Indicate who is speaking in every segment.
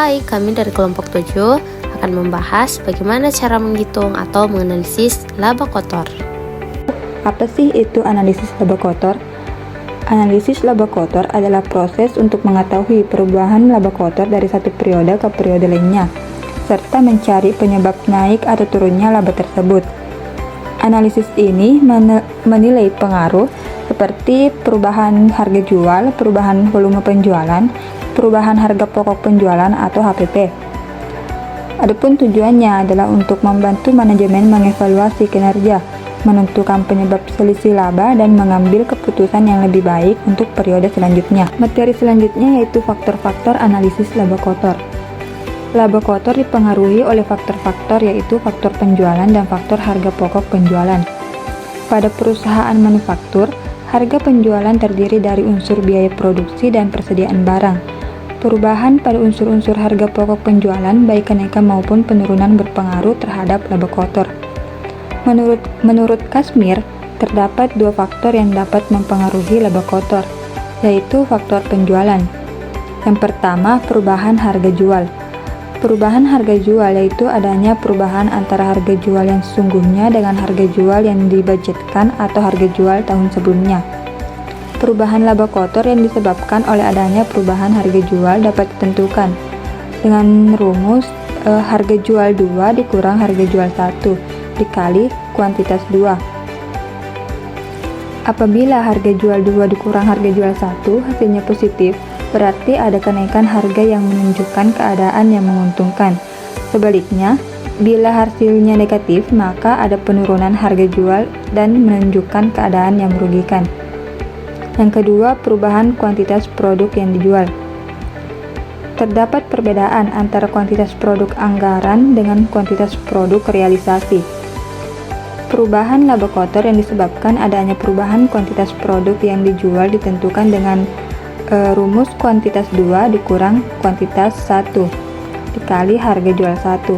Speaker 1: Hai, kami dari kelompok 7 akan membahas bagaimana cara menghitung atau menganalisis laba kotor.
Speaker 2: Apa sih itu analisis laba kotor? Analisis laba kotor adalah proses untuk mengetahui perubahan laba kotor dari satu periode ke periode lainnya, serta mencari penyebab naik atau turunnya laba tersebut. Analisis ini menilai pengaruh seperti perubahan harga jual, perubahan volume penjualan, perubahan harga pokok penjualan atau HPP. Adapun tujuannya adalah untuk membantu manajemen mengevaluasi kinerja, menentukan penyebab selisih laba, dan mengambil keputusan yang lebih baik untuk periode selanjutnya. Materi selanjutnya yaitu faktor-faktor analisis laba kotor. Laba kotor dipengaruhi oleh faktor-faktor yaitu faktor penjualan dan faktor harga pokok penjualan. Pada perusahaan manufaktur, harga penjualan terdiri dari unsur biaya produksi dan persediaan barang. Perubahan pada unsur-unsur harga pokok penjualan, baik kenaikan maupun penurunan, berpengaruh terhadap laba kotor. Menurut Kazmir, terdapat dua faktor yang dapat mempengaruhi laba kotor, yaitu faktor penjualan. Yang pertama, perubahan harga jual. Perubahan harga jual yaitu adanya perubahan antara harga jual yang sesungguhnya dengan harga jual yang dibudgetkan atau harga jual tahun sebelumnya. Perubahan laba kotor yang disebabkan oleh adanya perubahan harga jual dapat ditentukan dengan rumus harga jual 2 dikurang harga jual 1 dikali kuantitas 2. Apabila harga jual 2 dikurang harga jual 1 hasilnya positif, berarti ada kenaikan harga yang menunjukkan keadaan yang menguntungkan. Sebaliknya, bila hasilnya negatif, maka ada penurunan harga jual dan menunjukkan keadaan yang merugikan. Yang kedua, perubahan kuantitas produk yang dijual. Terdapat perbedaan antara kuantitas produk anggaran dengan kuantitas produk realisasi. Perubahan laba kotor yang disebabkan adanya perubahan kuantitas produk yang dijual ditentukan dengan rumus kuantitas 2 dikurang kuantitas 1 dikali harga jual 1.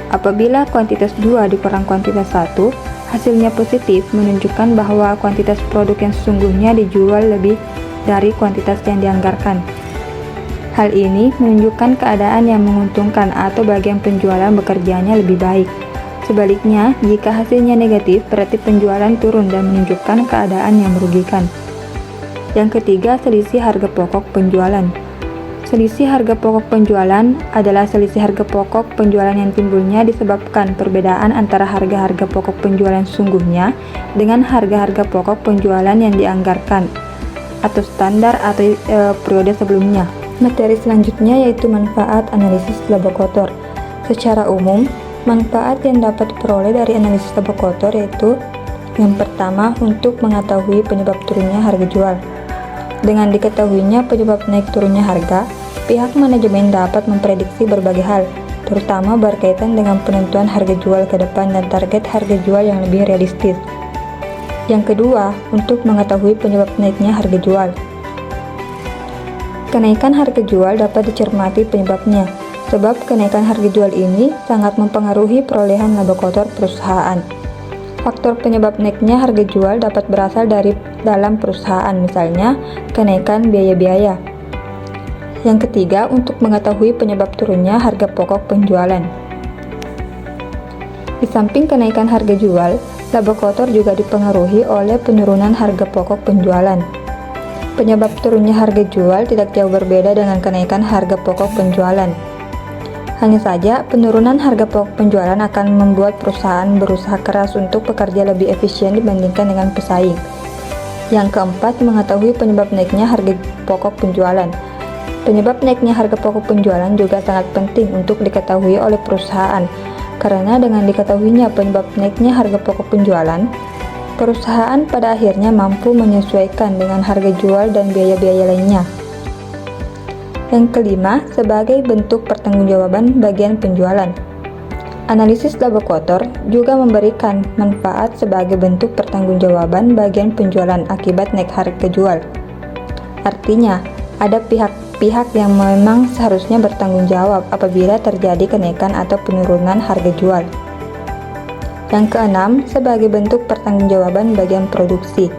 Speaker 2: Apabila kuantitas 2 dikurang kuantitas 1, hasilnya positif, menunjukkan bahwa kuantitas produk yang sesungguhnya dijual lebih dari kuantitas yang dianggarkan. Hal ini menunjukkan keadaan yang menguntungkan atau bagian penjualan bekerjanya lebih baik. Sebaliknya, jika hasilnya negatif, berarti penjualan turun dan menunjukkan keadaan yang merugikan. Yang ketiga, selisih harga pokok penjualan. Selisih harga pokok penjualan adalah selisih harga pokok penjualan yang timbulnya disebabkan perbedaan antara harga-harga pokok penjualan sesungguhnya dengan harga-harga pokok penjualan yang dianggarkan atau standar atau periode sebelumnya. Materi selanjutnya yaitu manfaat analisis laba kotor. Secara umum, manfaat yang dapat diperoleh dari analisis laba kotor yaitu yang pertama, untuk mengetahui penyebab turunnya harga jual. Dengan diketahuinya penyebab naik turunnya harga, pihak manajemen dapat memprediksi berbagai hal, terutama berkaitan dengan penentuan harga jual ke depan dan target harga jual yang lebih realistis. Yang kedua, untuk mengetahui penyebab naiknya harga jual. Kenaikan harga jual dapat dicermati penyebabnya, sebab kenaikan harga jual ini sangat mempengaruhi perolehan laba kotor perusahaan. Faktor penyebab naiknya harga jual dapat berasal dari dalam perusahaan, misalnya kenaikan biaya-biaya. Yang ketiga, untuk mengetahui penyebab turunnya harga pokok penjualan. Di samping kenaikan harga jual, laba kotor juga dipengaruhi oleh penurunan harga pokok penjualan. Penyebab turunnya harga jual tidak jauh berbeda dengan kenaikan harga pokok penjualan. Hanya saja, penurunan harga pokok penjualan akan membuat perusahaan berusaha keras untuk bekerja lebih efisien dibandingkan dengan pesaing. Yang keempat, mengetahui penyebab naiknya harga pokok penjualan. Penyebab naiknya harga pokok penjualan juga sangat penting untuk diketahui oleh perusahaan, karena dengan diketahuinya penyebab naiknya harga pokok penjualan, perusahaan pada akhirnya mampu menyesuaikan dengan harga jual dan biaya-biaya lainnya. Yang kelima, sebagai bentuk pertanggungjawaban bagian penjualan. Analisis laba kotor juga memberikan manfaat sebagai bentuk pertanggungjawaban bagian penjualan akibat naik harga jual. Artinya, ada pihak-pihak yang memang seharusnya bertanggung jawab apabila terjadi kenaikan atau penurunan harga jual. Yang keenam, sebagai bentuk pertanggungjawaban bagian produksi.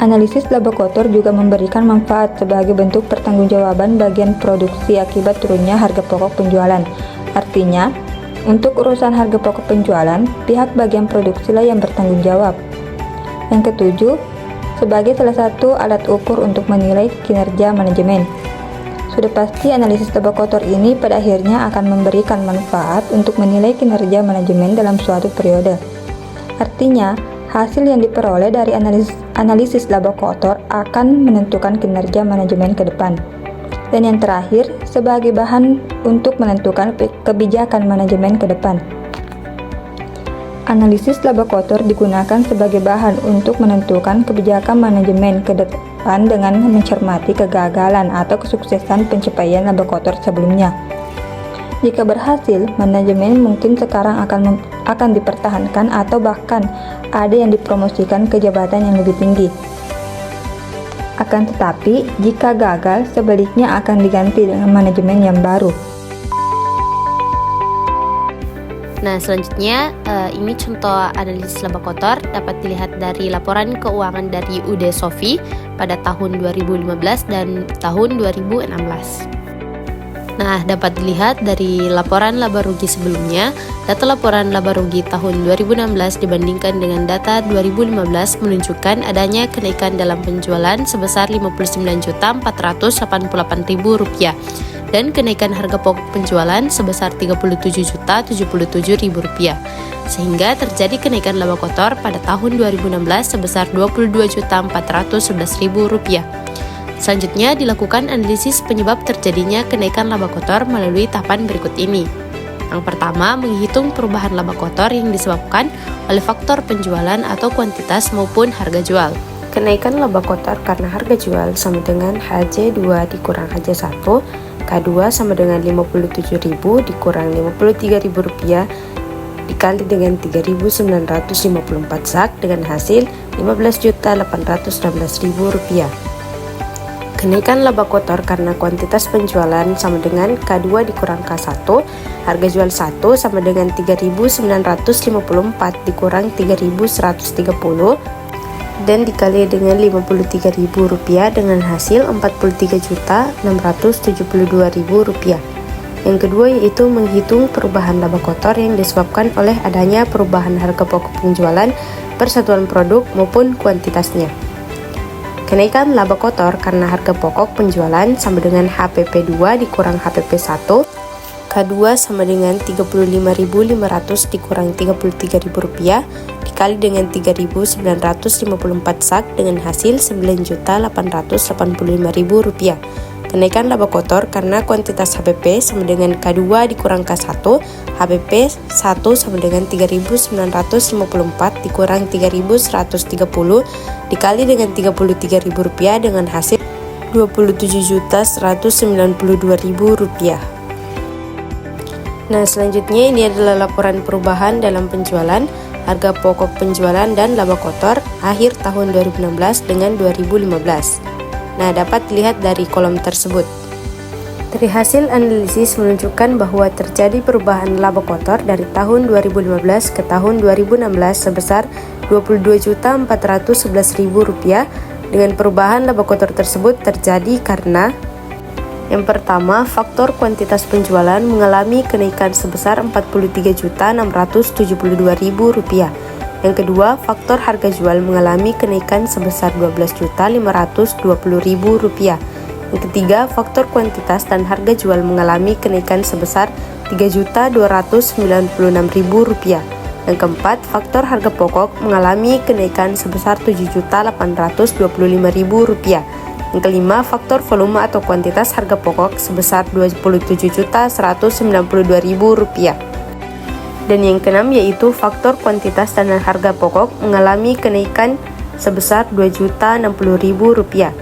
Speaker 2: Analisis laba kotor juga memberikan manfaat sebagai bentuk pertanggungjawaban bagian produksi akibat turunnya harga pokok penjualan. Artinya, untuk urusan harga pokok penjualan, pihak bagian produksilah yang bertanggung jawab. Yang ketujuh, sebagai salah satu alat ukur untuk menilai kinerja manajemen. Sudah pasti analisis laba kotor ini pada akhirnya akan memberikan manfaat untuk menilai kinerja manajemen dalam suatu periode. Artinya, hasil yang diperoleh dari analisis laba kotor akan menentukan kinerja manajemen ke depan. Dan yang terakhir, sebagai bahan untuk menentukan kebijakan manajemen ke depan. Analisis laba kotor digunakan sebagai bahan untuk menentukan kebijakan manajemen ke depan dengan mencermati kegagalan atau kesuksesan pencapaian laba kotor sebelumnya. Jika berhasil, manajemen mungkin sekarang akan dipertahankan atau bahkan ada yang dipromosikan ke jabatan yang lebih tinggi. Akan tetapi, jika gagal, sebaliknya akan diganti dengan manajemen yang baru.
Speaker 1: Nah, selanjutnya ini contoh analisis laba kotor dapat dilihat dari laporan keuangan dari UD Sofi pada tahun 2015 dan tahun 2016. Nah, dapat dilihat dari laporan laba rugi sebelumnya, data laporan laba rugi tahun 2016 dibandingkan dengan data 2015 menunjukkan adanya kenaikan dalam penjualan sebesar Rp59.488.000 dan kenaikan harga pokok penjualan sebesar Rp37.077.000, sehingga terjadi kenaikan laba kotor pada tahun 2016 sebesar Rp22.411.000. Selanjutnya dilakukan analisis penyebab terjadinya kenaikan laba kotor melalui tahapan berikut ini. Yang pertama, menghitung perubahan laba kotor yang disebabkan oleh faktor penjualan atau kuantitas maupun harga jual. Kenaikan laba kotor karena harga jual sama dengan HJ2 dikurang HJ1, K2 sama dengan Rp57.000 dikurang Rp53.000 dikali dengan 3.954 sak dengan hasil Rp15.816.000. Kenaikan laba kotor karena kuantitas penjualan sama dengan K2 dikurang K1, harga jual 1 sama dengan 3.954 dikurang 3.130 dan dikali dengan Rp53.000 dengan hasil Rp43.672.000. Yang kedua yaitu menghitung perubahan laba kotor yang disebabkan oleh adanya perubahan harga pokok penjualan per satuan produk maupun kuantitasnya. Kenaikan laba kotor karena harga pokok penjualan sama dengan HPP2 dikurang HPP1, K2 sama dengan Rp35.500 dikurang Rp33.000 dikali dengan 3.954 sak dengan hasil Rp9.885.000. Kenaikan laba kotor karena kuantitas HPP sama dengan K2 dikurang K1, HPP 1 sama dengan 3.954 dikurang 3.130 dikali dengan Rp33.000 dengan hasil Rp27.192.000. Nah, selanjutnya ini adalah laporan perubahan dalam penjualan, harga pokok penjualan dan laba kotor akhir tahun 2016 dengan 2015. Nah, dapat dilihat dari kolom tersebut. Dari hasil analisis menunjukkan bahwa terjadi perubahan laba kotor dari tahun 2015 ke tahun 2016 sebesar Rp22.411.000. Dengan perubahan laba kotor tersebut terjadi karena yang pertama, faktor kuantitas penjualan mengalami kenaikan sebesar Rp43.672.000. Yang kedua, faktor harga jual mengalami kenaikan sebesar Rp12.520.000. Yang ketiga, faktor kuantitas dan harga jual mengalami kenaikan sebesar Rp3.296.000. Yang keempat, faktor harga pokok mengalami kenaikan sebesar Rp7.825.000. Yang kelima, faktor volume atau kuantitas harga pokok sebesar Rp27.192.000. Dan yang keenam yaitu faktor kuantitas dan harga pokok mengalami kenaikan sebesar Rp2.060.000.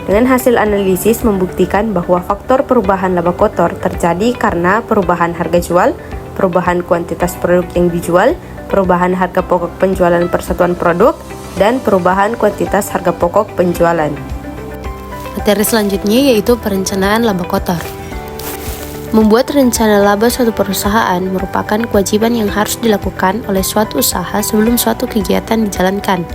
Speaker 1: Dengan hasil analisis membuktikan bahwa faktor perubahan laba kotor terjadi karena perubahan harga jual, perubahan kuantitas produk yang dijual, perubahan harga pokok penjualan persatuan produk, dan perubahan kuantitas harga pokok penjualan. Materi selanjutnya yaitu perencanaan laba kotor. Membuat rencana laba suatu perusahaan merupakan kewajiban yang harus dilakukan oleh suatu usaha sebelum suatu kegiatan dijalankan.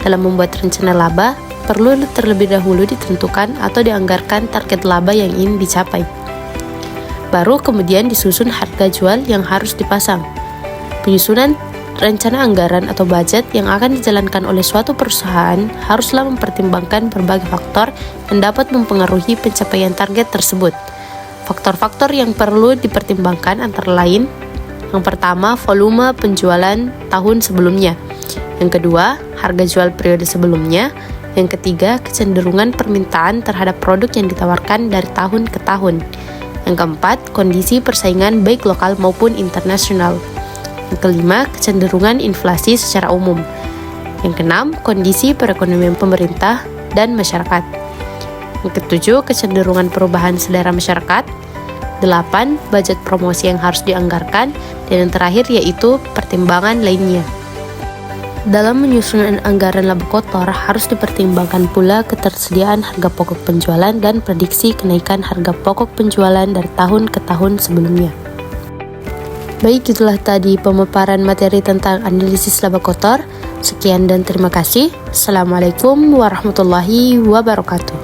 Speaker 1: Dalam membuat rencana laba, perlu terlebih dahulu ditentukan atau dianggarkan target laba yang ingin dicapai. Baru kemudian disusun harga jual yang harus dipasang. Penyusunan rencana anggaran atau budget yang akan dijalankan oleh suatu perusahaan haruslah mempertimbangkan berbagai faktor yang dapat mempengaruhi pencapaian target tersebut. Faktor-faktor yang perlu dipertimbangkan antara lain: yang pertama, volume penjualan tahun sebelumnya. Yang kedua, harga jual periode sebelumnya. Yang ketiga, kecenderungan permintaan terhadap produk yang ditawarkan dari tahun ke tahun. Yang keempat, kondisi persaingan baik lokal maupun internasional. Yang kelima, kecenderungan inflasi secara umum. Yang keenam, kondisi perekonomian pemerintah dan masyarakat. Yang ketujuh, kecenderungan perubahan selera masyarakat. 8. Budget promosi yang harus dianggarkan. Dan yang terakhir yaitu pertimbangan lainnya. Dalam menyusun anggaran laba kotor harus dipertimbangkan pula ketersediaan harga pokok penjualan dan prediksi kenaikan harga pokok penjualan dari tahun ke tahun sebelumnya. Baik, itulah tadi pemaparan materi tentang analisis laba kotor. Sekian dan terima kasih. Assalamualaikum warahmatullahi wabarakatuh.